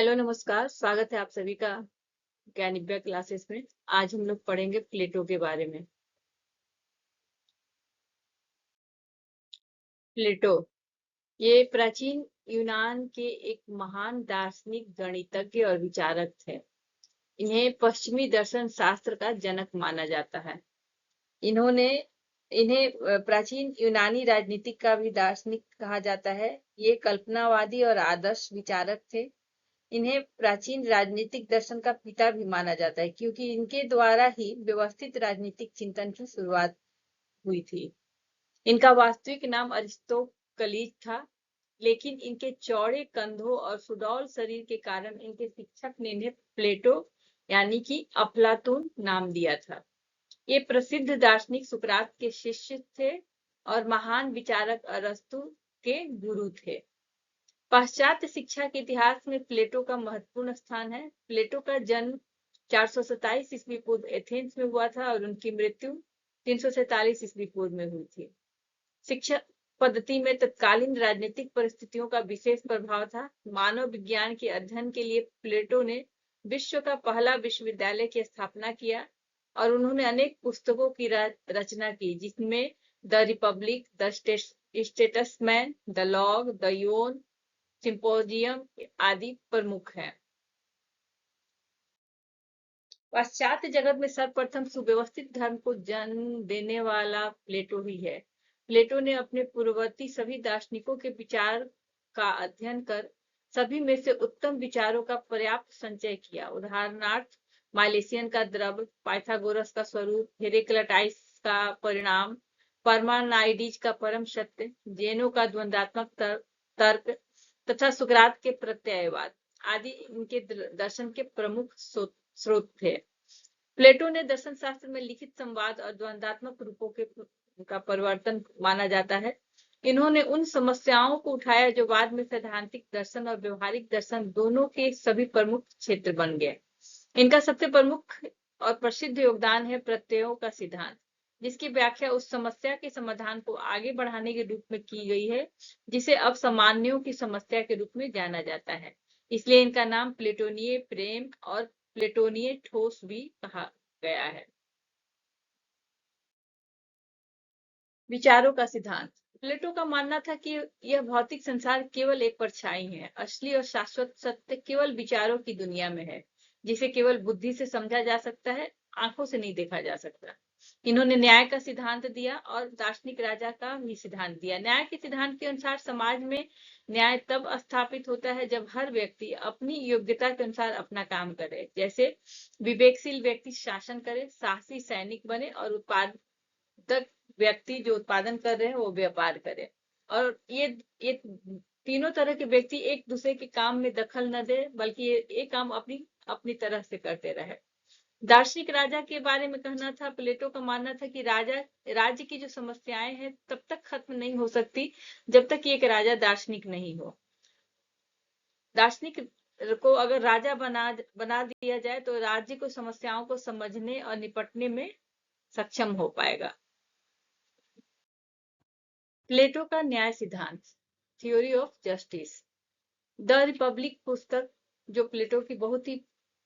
Hello नमस्कार, स्वागत है आप सभी का ज्ञानिव्या क्लासेस में। आज हम लोग पढ़ेंगे प्लेटो के बारे में। प्लेटो ये प्राचीन यूनान के एक महान दार्शनिक, गणितज्ञ और विचारक थे। इन्हें पश्चिमी दर्शन शास्त्र का जनक माना जाता है। इन्होंने इन्हें प्राचीन यूनानी राजनीतिक का भी दार्शनिक कहा जाता है। ये कल्पनावादी और आदर्श विचारक थे। इन्हें प्राचीन राजनीतिक दर्शन का पिता भी माना जाता है, क्योंकि इनके द्वारा ही व्यवस्थित राजनीतिक चिंतन की शुरुआत हुई थी। इनका वास्तविक नाम अरिस्टोकलीज था, लेकिन इनके चौड़े कंधों और सुडौल शरीर के कारण इनके शिक्षक ने इन्हें प्लेटो यानी कि अफलातून नाम दिया था। ये प्रसिद्ध दार्शनिक सुकरात के शिष्य थे और महान विचारक अरस्तु के गुरु थे। पाश्चात्य शिक्षा के इतिहास में प्लेटो का महत्वपूर्ण स्थान है। प्लेटो का जन्म 427 ईस्वी पूर्व एथेंस में हुआ था और उनकी मृत्यु 347 ईस्वी पूर्व में हुई थी। शिक्षा पद्धति में तत्कालीन राजनीतिक परिस्थितियों का विशेष प्रभाव था। मानव विज्ञान के अध्ययन के लिए प्लेटो ने विश्व का पहला विश्वविद्यालय की स्थापना किया और उन्होंने अनेक पुस्तकों की रचना की, जिसमें the Republic, the Statesman, the Laws, the Ion, Symposium आदि प्रमुख हैं। पाश्चात्य जगत में सर्वप्रथम सुव्यवस्थित धर्म को जन्म देने वाला प्लेटो ही है। प्लेटो ने अपने पूर्ववर्ती सभी दार्शनिकों के विचार का अध्ययन कर सभी में से उत्तम विचारों का पर्याप्त संचय किया। उदाहरणार्थ माइलेशियन का द्रव्य, पाइथागोरस का स्वरूप, हेरेक्लेटाइस का परिणाम, पार्मेनाइडिस का परम सत्य, जेनो का द्वंद्वात्मक तर्क तथा सुकरात के प्रत्ययवाद आदि इनके दर्शन के प्रमुख स्रोत थे। प्लेटो ने दर्शन शास्त्र में लिखित संवाद और द्वंद्वात्मक रूपों का परिवर्तन माना जाता है। इन्होंने उन समस्याओं को उठाया जो बाद में सैद्धांतिक दर्शन और व्यवहारिक दर्शन दोनों के सभी प्रमुख क्षेत्र बन गए। इनका सबसे प्रमुख और प्रसिद्ध योगदान है प्रत्ययों का सिद्धांत, जिसकी व्याख्या उस समस्या के समाधान को आगे बढ़ाने के रूप में की गई है जिसे अब सामान्यों की समस्या के रूप में जाना जाता है। इसलिए इनका नाम प्लेटोनीय प्रेम और प्लेटोनीय ठोस भी कहा गया है। विचारों का सिद्धांत। प्लेटो का मानना था कि यह भौतिक संसार केवल एक परछाई है। असली और शाश्वत सत्य केवल विचारों की दुनिया में है, जिसे केवल बुद्धि से समझा जा सकता है, आंखों से नहीं देखा जा सकता। इन्होंने न्याय का सिद्धांत दिया और दार्शनिक राजा का भी सिद्धांत दिया। न्याय के सिद्धांत के अनुसार समाज में न्याय तब स्थापित होता है जब हर व्यक्ति अपनी योग्यता के अनुसार अपना काम करे। जैसे विवेकशील व्यक्ति शासन करे, साहसी सैनिक बने और उत्पादक व्यक्ति जो उत्पादन कर रहे हैं वो व्यापार करे। और ये तीनों तरह के व्यक्ति एक दूसरे के काम में दखल न दे, बल्कि ये काम अपनी अपनी तरह से करते रहे। दार्शनिक राजा के बारे में कहना था, प्लेटो का मानना था कि राज्य की जो समस्याएं हैं तब तक खत्म नहीं हो सकती जब तक कि एक राजा दार्शनिक नहीं हो। दार्शनिक को अगर राजा बना दिया जाए तो राज्य को समस्याओं को समझने और निपटने में सक्षम हो पाएगा। प्लेटो का न्याय सिद्धांत, theory of justice. The Republic पुस्तक, जो प्लेटो की बहुत ही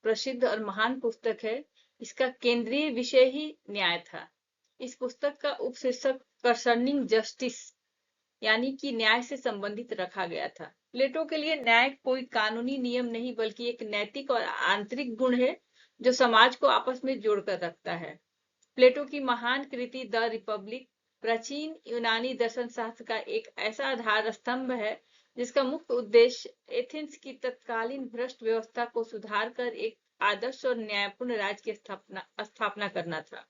प्रसिद्ध और महान पुस्तक है, इसका केंद्रीय विषय ही न्याय था। इस पुस्तक का उपशीर्षक कंसर्निंग जस्टिस यानी कि न्याय से संबंधित रखा गया था। प्लेटो के लिए न्याय कोई कानूनी नियम नहीं, बल्कि एक नैतिक और आंतरिक गुण है जो समाज को आपस में जोड़कर रखता है। प्लेटो की महान कृति द रिपब्लिक प्राचीन यूनानी दर्शन शास्त्र का एक ऐसा आधार स्तंभ है जिसका मुख्य उद्देश्य एथेंस की तत्कालीन भ्रष्ट व्यवस्था को सुधार कर एक आदर्श और न्यायपूर्ण राज्य की स्थापना करना था।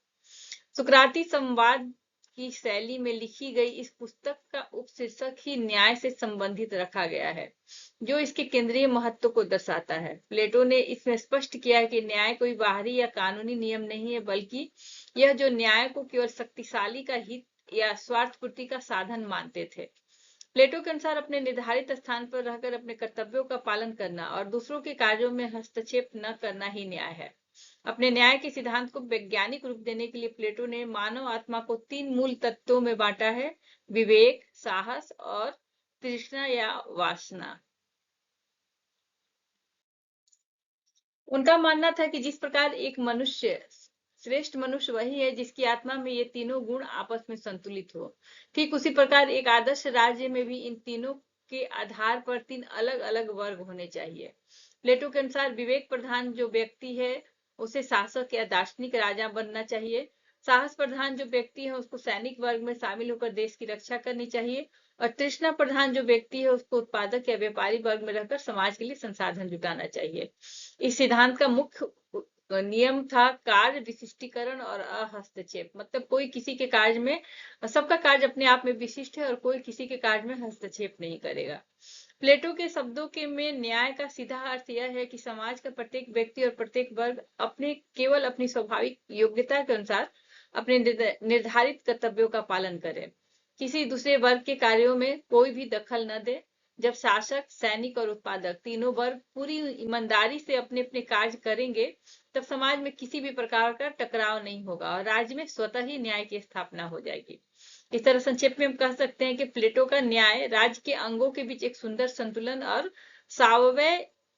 सुकराती संवाद की शैली में लिखी गई इस पुस्तक का उपशीर्षक ही न्याय से संबंधित रखा गया है, जो इसके केंद्रीय महत्व को दर्शाता है। प्लेटो ने इसमें स्पष्ट किया है कि न्याय कोई बाहरी या कानूनी नियम नहीं है, बल्कि यह जो न्याय को केवल शक्तिशाली का हित या स्वार्थ पूर्ति का साधन मानते थे। प्लेटो के अनुसार अपने निर्धारित स्थान पर रहकर अपने कर्तव्यों का पालन करना और दूसरों के कार्यों में हस्तक्षेप न करना ही न्याय है। अपने न्याय के सिद्धांत को वैज्ञानिक रूप देने के लिए प्लेटो ने मानव आत्मा को 3 मूल तत्वों में बांटा है: विवेक, साहस और तृष्णा या वासना। उनका मानना था कि जिस प्रकार एक मनुष्य श्रेष्ठ मनुष्य वही है जिसकी आत्मा में ये तीनों गुण आपस में संतुलित हो। ठीक उसी प्रकार एक आदर्श राज्य में भी इन तीनों के आधार पर तीन अलग अलग वर्ग होने चाहिए। प्लेटो के अनुसार विवेक प्रधान जो व्यक्ति है उसे शासक या दार्शनिक राजा बनना चाहिए। साहस प्रधान जो व्यक्ति है उसको सैनिक वर्ग में शामिल होकर देश की रक्षा करनी चाहिए। और तृष्णा प्रधान जो व्यक्ति है उसको उत्पादक या व्यापारी वर्ग में रहकर समाज के लिए संसाधन जुटाना चाहिए। इस सिद्धांत का मुख्य नियम था कार्य विशिष्टीकरण और अहस्तक्षेप। मतलब कोई किसी के कार्य में, सबका कार्य अपने आप में विशिष्ट है और कोई किसी के कार्य में हस्तक्षेप नहीं करेगा। प्लेटो के शब्दों के में न्याय का सीधा अर्थ यह है कि समाज का प्रत्येक व्यक्ति और प्रत्येक वर्ग केवल अपनी स्वाभाविक योग्यता के अनुसार अपने निर्धारित कर्तव्यों का पालन करे, किसी दूसरे वर्ग के कार्यों में कोई भी दखल न दे। जब शासक, सैनिक और उत्पादक तीनों वर्ग पूरी ईमानदारी से अपने अपने कार्य करेंगे तब समाज में किसी भी प्रकार का टकराव नहीं होगा और राज्य में स्वतः ही न्याय की स्थापना हो जाएगी। इस तरह संक्षेप में हम कह सकते हैं कि प्लेटो का न्याय राज्य के अंगों के बीच एक सुंदर संतुलन और सावयव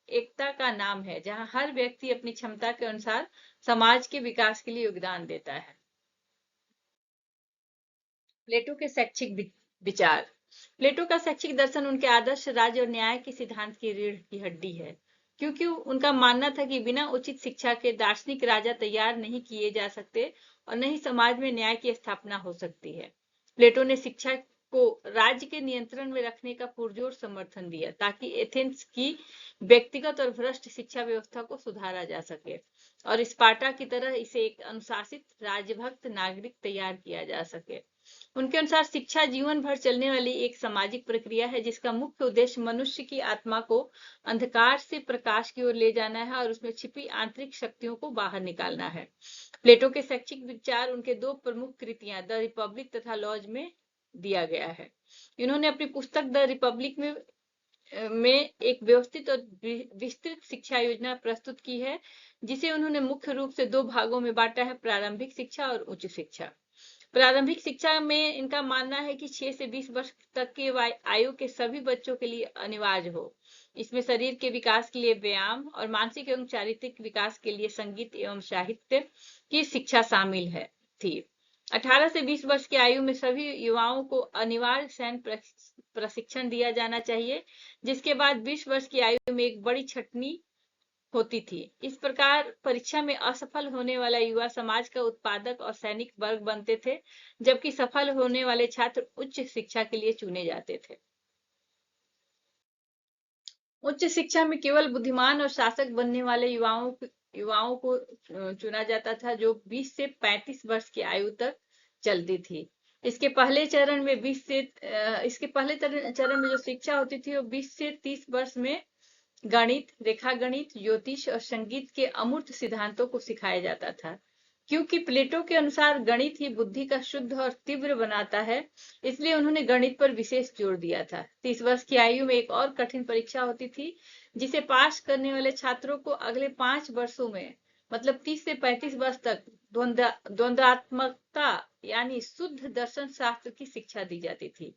एकता का नाम है, जहां हर व्यक्ति अपनी क्षमता के अनुसार समाज के विकास के लिए योगदान देता है। प्लेटो के शैक्षिक विचार। प्लेटो का शैक्षिक दर्शन उनके आदर्श राज्य और न्याय के सिद्धांत की रीढ़ की हड्डी है, क्योंकि उनका मानना था कि बिना उचित शिक्षा के दार्शनिक राजा तैयार नहीं किए जा सकते और न ही समाज में न्याय की स्थापना हो सकती है। प्लेटो ने शिक्षा को राज्य के नियंत्रण में रखने का पुरजोर समर्थन दिया ताकि एथेंस की व्यक्तिगत और भ्रष्ट शिक्षा व्यवस्था को सुधारा जा सके और स्पार्टा की तरह इसे एक अनुशासित राजभक्त नागरिक तैयार किया जा सके। उनके अनुसार शिक्षा जीवन भर चलने वाली एक सामाजिक प्रक्रिया है जिसका मुख्य उद्देश्य मनुष्य की आत्मा को अंधकार से प्रकाश की ओर ले जाना है और उसमें छिपी आंतरिक शक्तियों को बाहर निकालना है। प्लेटो के शैक्षिक विचार उनके दो प्रमुख कृतियां द रिपब्लिक तथा लॉज में दिया गया है। इन्होंने अपनी पुस्तक द रिपब्लिक में एक व्यवस्थित और विस्तृत शिक्षा योजना प्रस्तुत की है, जिसे उन्होंने मुख्य रूप से दो भागों में बांटा है, प्रारंभिक शिक्षा और उच्च शिक्षा। प्रारंभिक शिक्षा में इनका मानना है कि 6 से 20 वर्ष तक के आयु के सभी बच्चों के लिए अनिवार्य हो। इसमें शरीर के विकास के लिए व्यायाम और मानसिक एवं चारित्रिक विकास के लिए संगीत एवं साहित्य की शिक्षा शामिल है थी। 18 से 20 वर्ष की आयु में सभी युवाओं को अनिवार्य सैन्य प्रशिक्षण दिया जाना चाहिए, जिसके बाद 20 वर्ष की आयु में एक बड़ी छटनी होती थी। इस प्रकार परीक्षा में असफल होने वाला युवा समाज का उत्पादक और सैनिक वर्ग बनते थे, जबकि सफल होने वाले छात्र उच्च शिक्षा के लिए चुने जाते थे। उच्च शिक्षा में केवल बुद्धिमान और शासक बनने वाले युवाओं को चुना जाता था, जो 20 से 35 वर्ष की आयु तक चलती थी। इसके पहले चरण में जो शिक्षा होती थी वो 20 से 30 वर्ष में गणित, रेखागणित, ज्योतिष और संगीत के अमूर्त सिद्धांतों को सिखाया जाता था। क्योंकि प्लेटो के अनुसार गणित ही बुद्धि का शुद्ध और तीव्र बनाता है, इसलिए उन्होंने गणित पर विशेष जोर दिया था। 30 वर्ष की आयु में एक और कठिन परीक्षा होती थी, जिसे पास करने वाले छात्रों को अगले 5 वर्षों में, मतलब 30 से 35 वर्ष तक द्वंद्वात्मकता यानी शुद्ध दर्शन शास्त्र की शिक्षा दी जाती थी।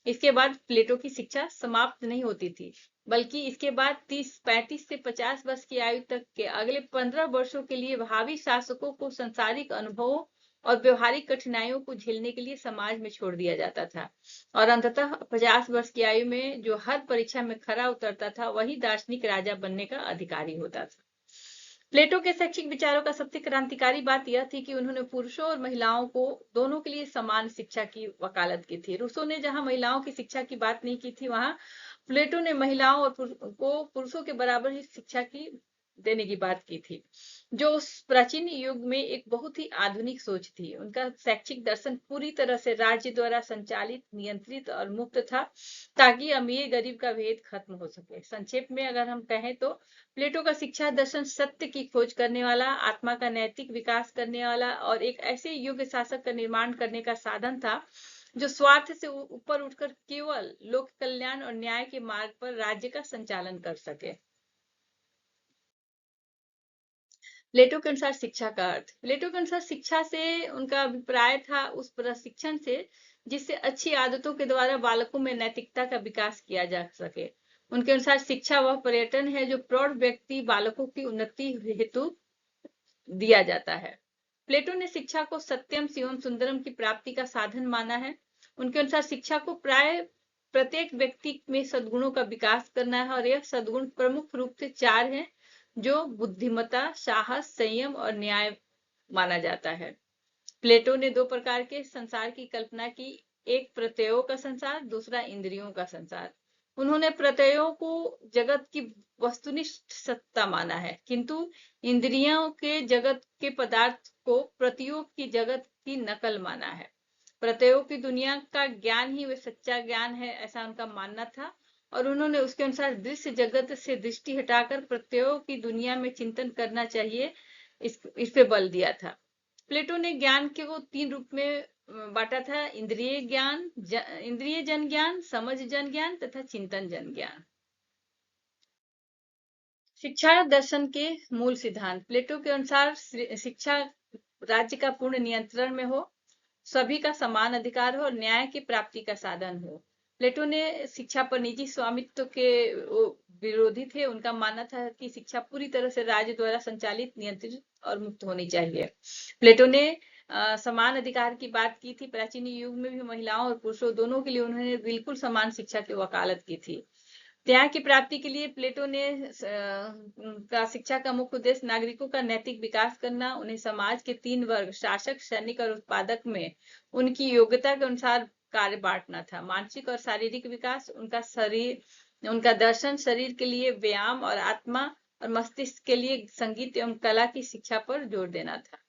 इसके बाद प्लेटो की शिक्षा समाप्त नहीं होती थी, बल्कि इसके बाद 35 से 50 वर्ष की आयु तक के अगले 15 वर्षों के लिए भावी शासकों को सांसारिक अनुभवों और व्यवहारिक कठिनाइयों को झेलने के लिए समाज में छोड़ दिया जाता था और अंततः 50 वर्ष की आयु में जो हर परीक्षा में खरा उतरता था वही दार्शनिक राजा बनने का अधिकारी होता था। प्लेटो के शैक्षिक विचारों का सबसे क्रांतिकारी बात यह थी कि उन्होंने पुरुषों और महिलाओं को दोनों के लिए समान शिक्षा की वकालत की थी। रूसो ने जहां महिलाओं की शिक्षा की बात नहीं की थी, वहां प्लेटो ने महिलाओं और को पुरुषों के बराबर ही शिक्षा की देने की बात की थी, जो उस प्राचीन युग में एक बहुत ही आधुनिक सोच थी। उनका शैक्षिक दर्शन पूरी तरह से राज्य द्वारा संचालित, नियंत्रित और मुक्त था, ताकि अमीर गरीब का भेद खत्म हो सके। संक्षेप में अगर हम कहें तो प्लेटो का शिक्षा दर्शन सत्य की खोज करने वाला, आत्मा का नैतिक विकास करने वाला और एक ऐसे योग्य शासक का निर्माण करने का साधन था जो स्वार्थ से ऊपर उठकर केवल लोक कल्याण और न्याय के मार्ग पर राज्य का संचालन कर सके। प्लेटो के अनुसार शिक्षा का अर्थ। प्लेटो के अनुसार शिक्षा से उनका अभिप्राय था उस प्रशिक्षण से जिससे अच्छी आदतों के द्वारा बालकों में नैतिकता का विकास किया जा सके। उनके अनुसार शिक्षा वह पर्यटन है जो प्रौढ़ व्यक्ति बालकों की उन्नति हेतु दिया जाता है। प्लेटो ने शिक्षा को सत्यम शिवम सुंदरम की प्राप्ति का साधन माना है। उनके अनुसार शिक्षा को प्राय प्रत्येक व्यक्ति में सद्गुणों का विकास करना है और यह सद्गुण प्रमुख रूप से 4 हैं, जो बुद्धिमत्ता, साहस, संयम और न्याय माना जाता है। प्लेटो ने 2 प्रकार के संसार की कल्पना की, एक प्रत्ययों का संसार, दूसरा इंद्रियों का संसार। उन्होंने प्रत्ययों को जगत की वस्तुनिष्ठ सत्ता माना है, किंतु इंद्रियों के जगत के पदार्थ को प्रत्ययों की जगत की नकल माना है। प्रत्ययों की दुनिया का ज्ञान ही वे सच्चा ज्ञान है, ऐसा उनका मानना था और उन्होंने उसके अनुसार दृश्य जगत से दृष्टि हटाकर प्रत्ययों की दुनिया में चिंतन करना चाहिए, इस पे बल दिया था। प्लेटो ने ज्ञान को 3 रूप में बांटा था, इंद्रिय ज्ञान, इंद्रिय जन ज्ञान, समझ जन ज्ञान तथा चिंतन जन ज्ञान। शिक्षा दर्शन के मूल सिद्धांत। प्लेटो के अनुसार शिक्षा राज्य का पूर्ण नियंत्रण में हो, सभी का समान अधिकार हो और न्याय की प्राप्ति का साधन हो। प्लेटो ने शिक्षा पर निजी स्वामित्व के विरोधी थे। उनका मानना था कि शिक्षा पूरी तरह से राज्य द्वारा संचालित, नियंत्रित और मुक्त होनी चाहिए। प्लेटो ने समान अधिकार की बात की थी। प्राचीन युग में भी महिलाओं और पुरुषों दोनों के लिए उन्होंने बिल्कुल समान शिक्षा की वकालत की थी। न्याय की प्राप्ति के लिए प्लेटो ने का शिक्षा का मुख्य उद्देश्य नागरिकों का नैतिक विकास करना, उन्हें समाज के 3 वर्ग शासक, सैनिक और उत्पादक में उनकी योग्यता के अनुसार कार्य बांटना था। मानसिक और शारीरिक विकास, उनका दर्शन शरीर के लिए व्यायाम और आत्मा और मस्तिष्क के लिए संगीत एवं कला की शिक्षा पर जोर देना था।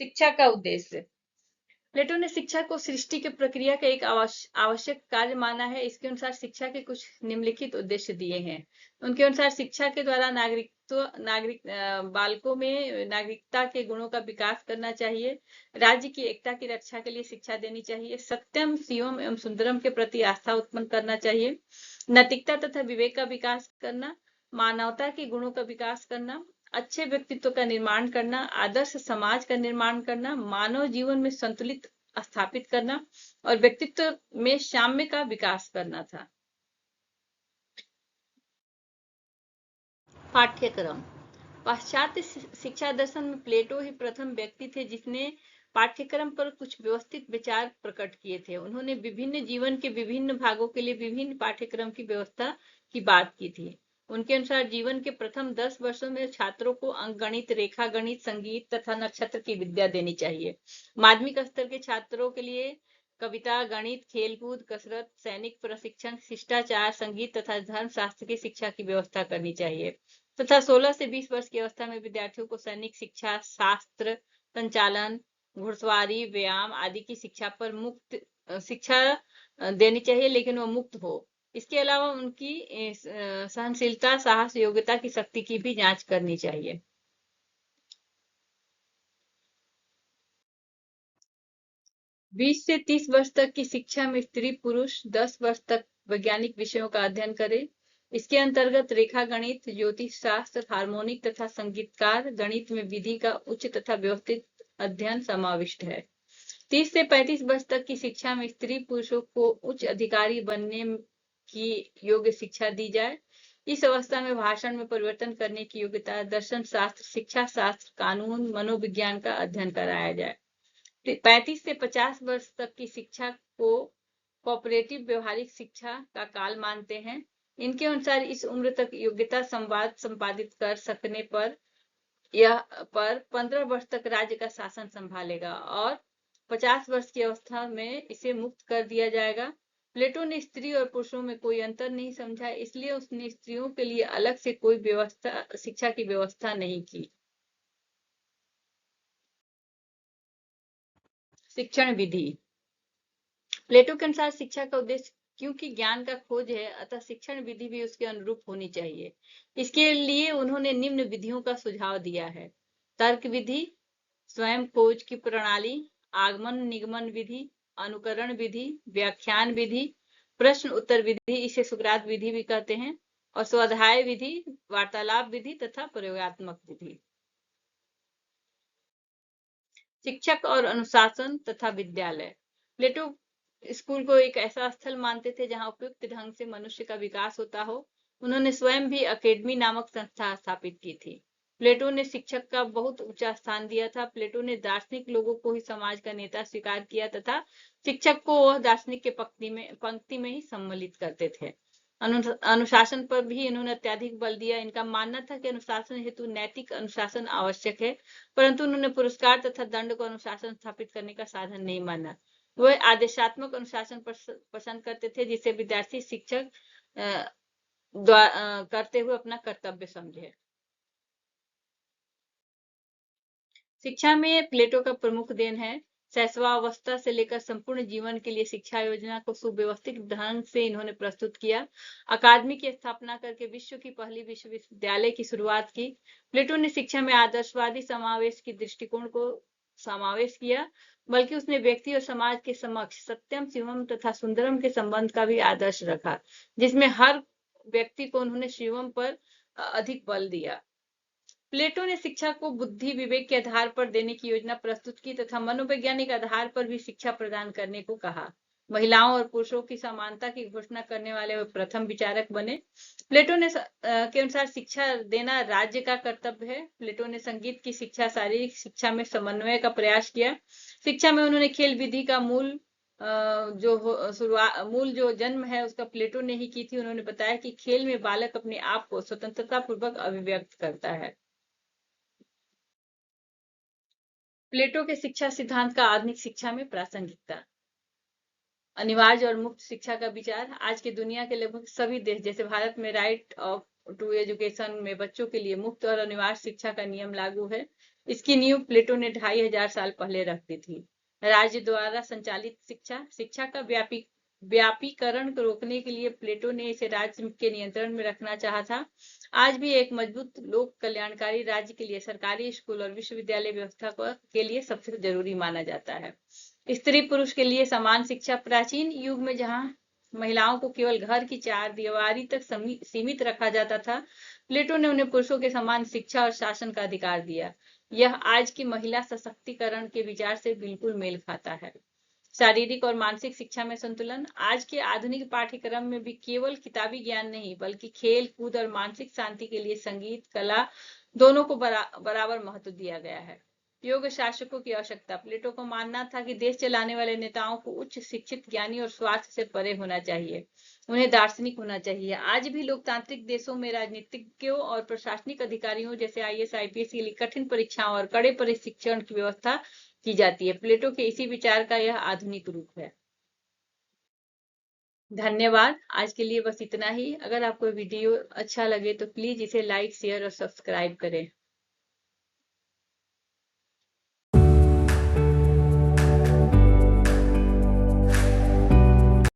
शिक्षा का उद्देश्य। प्लेटो ने शिक्षा को सृष्टि की प्रक्रिया का एक आवश्यक कार्य माना है। इसके अनुसार शिक्षा के कुछ निम्नलिखित उद्देश्य दिए हैं। उनके अनुसार शिक्षा के द्वारा बालकों में नागरिकता के गुणों का विकास करना चाहिए, राज्य की एकता की रक्षा के लिए शिक्षा देनी चाहिए, सत्यम, शिवम एवं सुंदरम के प्रति आस्था उत्पन्न करना चाहिए, नैतिकता तथा विवेक का विकास करना, मानवता के गुणों का विकास करना, अच्छे व्यक्तित्व का निर्माण करना, आदर्श समाज का निर्माण करना, मानव जीवन में संतुलित स्थापित करना और व्यक्तित्व में साम्य का विकास करना था। पाठ्यक्रम। पाश्चात्य शिक्षा दर्शन में प्लेटो ही प्रथम व्यक्ति थे जिसने पाठ्यक्रम पर कुछ व्यवस्थित विचार प्रकट किए थे। उन्होंने विभिन्न जीवन के विभिन्न भागों के लिए विभिन्न पाठ्यक्रम की व्यवस्था की बात की थी। उनके अनुसार जीवन के प्रथम 10 वर्षों में छात्रों को अंकगणित, रेखा गणित, संगीत तथा नक्षत्र की विद्या देनी चाहिए। माध्यमिक स्तर के छात्रों के लिए कविता, गणित, खेलकूद, कसरत, सैनिक प्रशिक्षण, शिष्टाचार, संगीत तथा धर्मशास्त्र की शिक्षा की व्यवस्था करनी चाहिए तथा 16 से 20 वर्ष की अवस्था में विद्यार्थियों को सैनिक शिक्षा, शास्त्र, संचालन, घुड़सवारी, व्यायाम आदि की शिक्षा पर मुक्त शिक्षा देनी चाहिए, लेकिन वो मुक्त हो। इसके अलावा उनकी सहनशीलता, साहस, योग्यता की शक्ति की भी जांच करनी चाहिए। 20 से 30 वर्ष तक की शिक्षा में स्त्री पुरुष 10 वर्ष तक वैज्ञानिक विषयों का अध्ययन करें। इसके अंतर्गत रेखा गणित, ज्योतिष शास्त्र, हार्मोनिक तथा संगीतकार, गणित में विधि का उच्च तथा व्यवस्थित अध्ययन समाविष्ट है। 30 से 35 वर्ष तक की शिक्षा में स्त्री पुरुषों को उच्च अधिकारी बनने की योग्य शिक्षा दी जाए। इस अवस्था में भाषण में परिवर्तन करने की योग्यता, दर्शन शास्त्र, शिक्षा शास्त्र, कानून, मनोविज्ञान का अध्ययन कराया जाए। 35 से 50 वर्ष तक की शिक्षा को कोऑपरेटिव व्यवहारिक शिक्षा का काल मानते हैं। इनके अनुसार इस उम्र तक योग्यता संवाद संपादित कर सकने पर 15 वर्ष तक राज्य का शासन संभालेगा और 50 वर्ष की अवस्था में इसे मुक्त कर दिया जाएगा। प्लेटो ने स्त्री और पुरुषों में कोई अंतर नहीं समझा, इसलिए उसने स्त्रियों के लिए अलग से कोई व्यवस्था, शिक्षा की व्यवस्था नहीं की। शिक्षण विधि। प्लेटो के अनुसार शिक्षा का उद्देश्य क्योंकि ज्ञान का खोज है, अतः शिक्षण विधि भी उसके अनुरूप होनी चाहिए। इसके लिए उन्होंने निम्न विधियों का सुझाव दिया है। तर्क विधि, स्वयं खोज की प्रणाली, आगमन निगमन विधि, अनुकरण विधि, व्याख्यान विधि, प्रश्न उत्तर विधि, इसे सुकरात विधि भी कहते हैं, और स्वाध्याय विधि, वार्तालाप विधि तथा प्रयोगात्मक विधि। शिक्षक और अनुशासन तथा विद्यालय। प्लेटो स्कूल को एक ऐसा स्थल मानते थे जहां उपयुक्त ढंग से मनुष्य का विकास होता हो। उन्होंने स्वयं भी अकेडमी नामक संस्था स्थापित की थी। प्लेटो ने शिक्षक का बहुत ऊंचा स्थान दिया था। प्लेटो ने दार्शनिक लोगों को ही समाज का नेता स्वीकार किया तथा शिक्षक को वह दार्शनिक के पंक्ति में ही सम्मिलित करते थे। अनुशासन पर भी इन्होंने अत्यधिक बल दिया। इनका मानना था कि अनुशासन हेतु नैतिक अनुशासन आवश्यक है, परंतु उन्होंने पुरस्कार तथा दंड को अनुशासन स्थापित करने का साधन नहीं माना। वह आदेशात्मक अनुशासन पसंद करते थे, जिसे विद्यार्थी शिक्षक करते हुए अपना कर्तव्य समझे। शिक्षा में प्लेटो का प्रमुख देन है। शैशवावस्था से लेकर संपूर्ण जीवन के लिए शिक्षा योजना को सुव्यवस्थित ढंग से इन्होंने प्रस्तुत किया। अकादमी की स्थापना करके विश्व की पहली विश्वविद्यालय की शुरुआत की। प्लेटो ने शिक्षा में आदर्शवादी समावेश की दृष्टिकोण को समावेश किया, बल्कि उसने व्यक्ति और समाज के समक्ष सत्यम शिवम तथा सुंदरम के संबंध का भी आदर्श रखा, जिसमें हर व्यक्ति को उन्होंने शिवम पर अधिक बल दिया। प्लेटो ने शिक्षा को बुद्धि विवेक के आधार पर देने की योजना प्रस्तुत की तथा मनोवैज्ञानिक आधार पर भी शिक्षा प्रदान करने को कहा। महिलाओं और पुरुषों की समानता की घोषणा करने वाले वे प्रथम विचारक बने। प्लेटो ने के अनुसार शिक्षा देना राज्य का कर्तव्य है। प्लेटो ने संगीत की शिक्षा शारीरिक शिक्षा में समन्वय का प्रयास किया। शिक्षा में उन्होंने खेल विधि का मूल जो जन्म है उसका प्लेटो ने ही की थी। उन्होंने बताया कि खेल में बालक अपने आप को स्वतंत्रता पूर्वक अभिव्यक्त करता है। प्लेटो के शिक्षा सिद्धांत का आधुनिक शिक्षा में प्रासंगिकता। अनिवार्य और मुफ्त शिक्षा का विचार आज की दुनिया के लगभग सभी देश जैसे भारत में राइट ऑफ टू एजुकेशन में बच्चों के लिए मुफ्त और अनिवार्य शिक्षा का नियम लागू है। इसकी नींव प्लेटो ने 2500 साल पहले रख दी थी। राज्य द्वारा संचालित शिक्षा शिक्षा का व्यापीकरण को रोकने के लिए प्लेटो ने इसे राज्य के नियंत्रण में रखना चाहा था। आज भी एक मजबूत लोक कल्याणकारी राज्य के लिए सरकारी स्कूल और विश्वविद्यालय व्यवस्था के लिए सबसे जरूरी माना जाता है। स्त्री पुरुष के लिए समान शिक्षा। प्राचीन युग में जहां महिलाओं को केवल घर की चार दीवारी तक सीमित रखा जाता था, प्लेटो ने उन्हें पुरुषों के समान शिक्षा और शासन का अधिकार दिया। यह आज की महिला सशक्तिकरण के विचार से बिल्कुल मेल खाता है। शारीरिक और मानसिक शिक्षा में संतुलन। आज के आधुनिक पाठ्यक्रम में भी केवल किताबी ज्ञान नहीं, बल्कि खेल कूद और मानसिक शांति के लिए संगीत कला दोनों को बराबर महत्व दिया गया है। योग शासकों की आवश्यकता। प्लेटो को मानना था कि देश चलाने वाले नेताओं को उच्च शिक्षित ज्ञानी और स्वार्थ से परे होना चाहिए। उन्हें दार्शनिक होना चाहिए। आज भी लोकतांत्रिक देशों में राजनीतिज्ञों और प्रशासनिक अधिकारियों जैसे आईएएस आईपीएस के लिए कठिन परीक्षाओं और कड़े प्रशिक्षण की व्यवस्था की जाती है। प्लेटो के इसी विचार का यह आधुनिक रूप है। धन्यवाद। आज के लिए बस इतना ही। अगर आपको वीडियो अच्छा लगे तो प्लीज इसे लाइक शेयर और सब्सक्राइब करें।